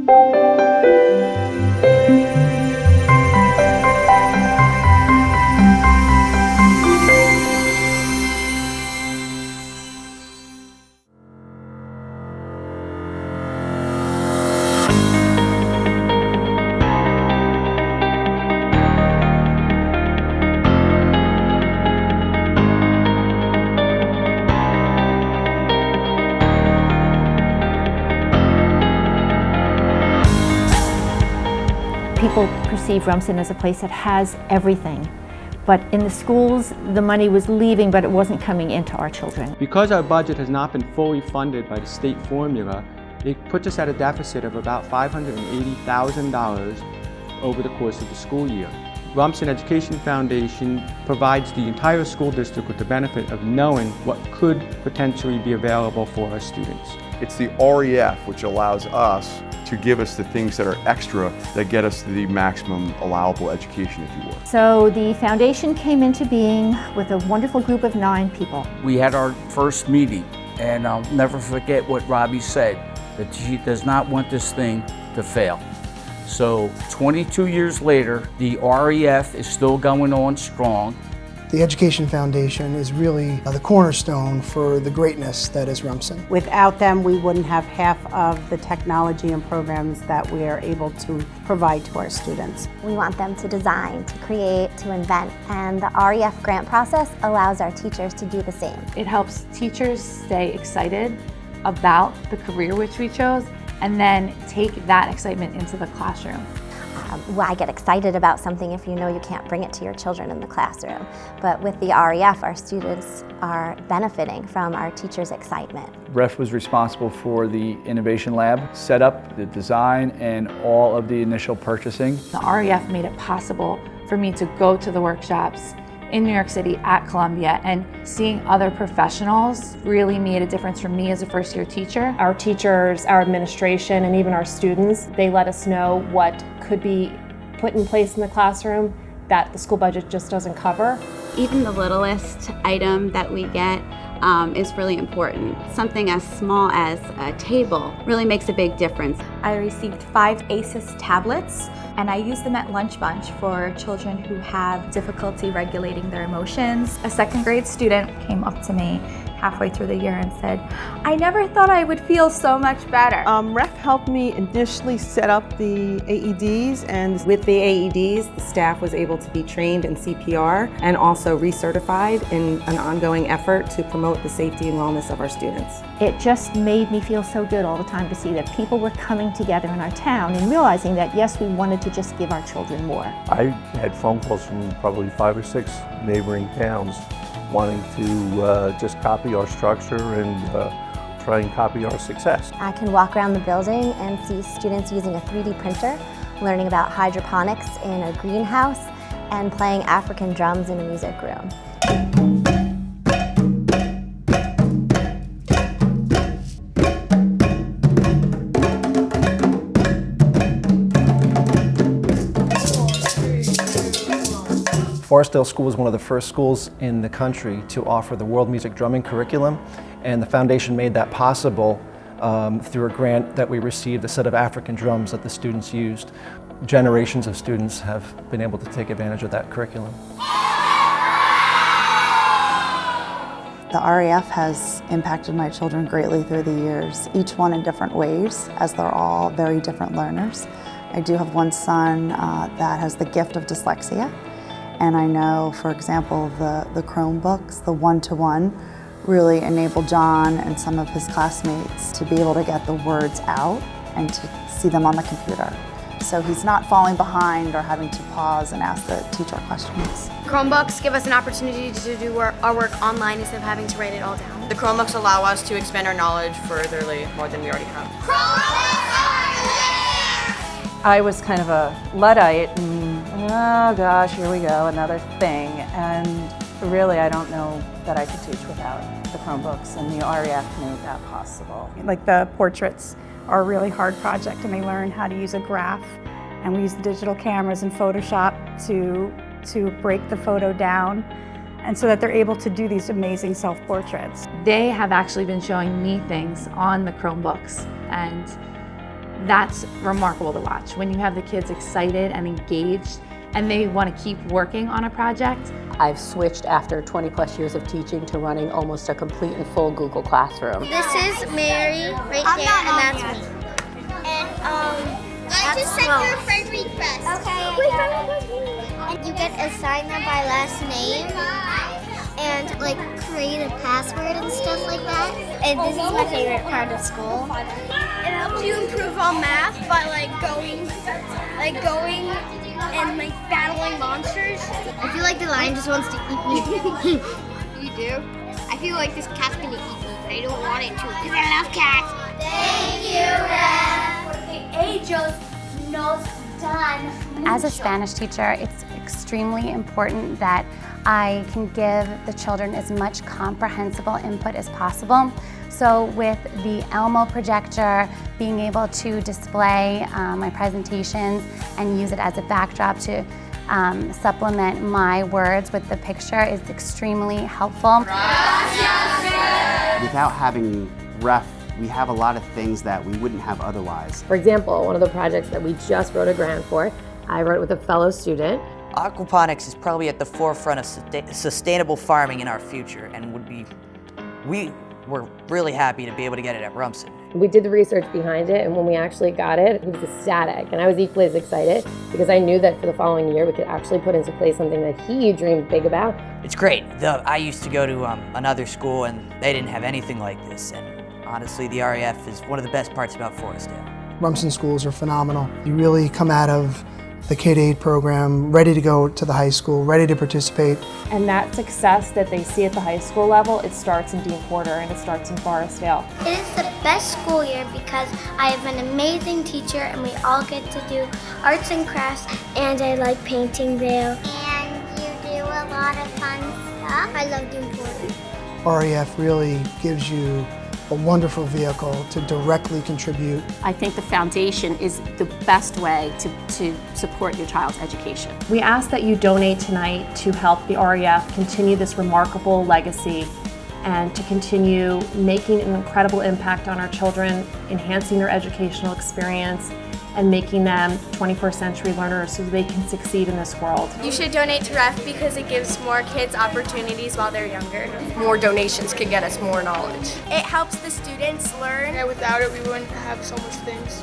People perceive Rumson as a place that has everything. But in the schools, the money was leaving, but it wasn't coming into our children. Because our budget has not been fully funded by the state formula, it puts us at a deficit of about $580,000 over the course of the school year. Rumson Education Foundation provides the entire school district with the benefit of knowing what could potentially be available for our students. It's the REF which allows us to give us the things that are extra that get us to the maximum allowable education, if you will. So the foundation came into being with a wonderful group of 9 people. We had our first meeting, and I'll never forget what Robbie said, that she does not want this thing to fail. So 22 years later, the REF is still going on strong. The Education Foundation is really the cornerstone for the greatness that is Rumson. Without them, we wouldn't have half of the technology and programs that we are able to provide to our students. We want them to design, to create, to invent, and the REF grant process allows our teachers to do the same. It helps teachers stay excited about the career which we chose and then take that excitement into the classroom. I get excited about something if you know you can't bring it to your children in the classroom. But with the REF, our students are benefiting from our teachers' excitement. REF was responsible for the Innovation Lab, set up the design and all of the initial purchasing. The REF made it possible for me to go to the workshops in New York City at Columbia, and seeing other professionals really made a difference for me as a first-year teacher. Our teachers, our administration, and even our students, they let us know what could be put in place in the classroom that the school budget just doesn't cover. Even the littlest item that we get is really important. Something as small as a table really makes a big difference. I received 5 ACES tablets, and I use them at Lunch Bunch for children who have difficulty regulating their emotions. A 2nd grade student came up to me halfway through the year and said, "I never thought I would feel so much better." REF helped me initially set up the AEDs, and with the AEDs, the staff was able to be trained in CPR and also recertified in an ongoing effort to promote the safety and wellness of our students. It just made me feel so good all the time to see that people were coming together in our town and realizing that, yes, we wanted to just give our children more. I had phone calls from probably 5 or 6 neighboring towns wanting to just copy our structure and try and copy our success. I can walk around the building and see students using a 3D printer, learning about hydroponics in a greenhouse, and playing African drums in a music room. Forestdale School was one of the first schools in the country to offer the world music drumming curriculum, and the foundation made that possible through a grant that we received, a set of African drums that the students used. Generations of students have been able to take advantage of that curriculum. The REF has impacted my children greatly through the years, each one in different ways, as they're all very different learners. I do have one son that has the gift of dyslexia. And I know, for example, the Chromebooks, the one-to-one, really enabled John and some of his classmates to be able to get the words out and to see them on the computer. So he's not falling behind or having to pause and ask the teacher questions. Chromebooks give us an opportunity to do our work online instead of having to write it all down. The Chromebooks allow us to expand our knowledge furtherly more than we already have. I was kind of a Luddite, and oh gosh, here we go, another thing. And really, I don't know that I could teach without the Chromebooks, and the REF made that possible. Like the portraits are a really hard project, and they learn how to use a graph, and we use the digital cameras in Photoshop to break the photo down, and so that they're able to do these amazing self-portraits. They have actually been showing me things on the Chromebooks, and That's remarkable to watch. When you have the kids excited and engaged and they want to keep working on a project. I've switched after 20 plus years of teaching to running almost a complete and full Google Classroom. This is Mary right there, and that's me. And I just sent you a friend request. Okay. And you get assigned them by last name and like create a password and stuff like that. And this is my favorite part of school. It helps you improve on math by going and like battling monsters. I feel like the lion just wants to eat me. You do? I feel like this cat's gonna eat me, but I don't want it to because I love cats. Thank you, Rev. Angels nos dan. As a Spanish teacher, it's extremely important that I can give the children as much comprehensible input as possible. So with the Elmo projector, being able to display my presentations and use it as a backdrop to supplement my words with the picture is extremely helpful. Without having REF, we have a lot of things that we wouldn't have otherwise. For example, one of the projects that we just wrote a grant for, I wrote it with a fellow student. Aquaponics is probably at the forefront of sustainable farming in our future, and we were really happy to be able to get it at Rumson. We did the research behind it, and when we actually got it, he was ecstatic, and I was equally as excited because I knew that for the following year we could actually put into place something that he dreamed big about. It's great. I used to go to another school, and they didn't have anything like this, and honestly, the REF is one of the best parts about Forestdale. Rumson schools are phenomenal. You really come out of the K-8 program ready to go to the high school, ready to participate. And that success that they see at the high school level, it starts in Dean Porter and it starts in Forestdale. It is the best school year because I have an amazing teacher and we all get to do arts and crafts, and I like painting there. And you do a lot of fun stuff. I love Dean Porter. REF really gives you a wonderful vehicle to directly contribute. I think the foundation is the best way to support your child's education. We ask that you donate tonight to help the REF continue this remarkable legacy and to continue making an incredible impact on our children, enhancing their educational experience, and making them 21st century learners so they can succeed in this world. You should donate to REF because it gives more kids opportunities while they're younger. More donations can get us more knowledge. It helps the students learn. Yeah, without it, we wouldn't have so much things.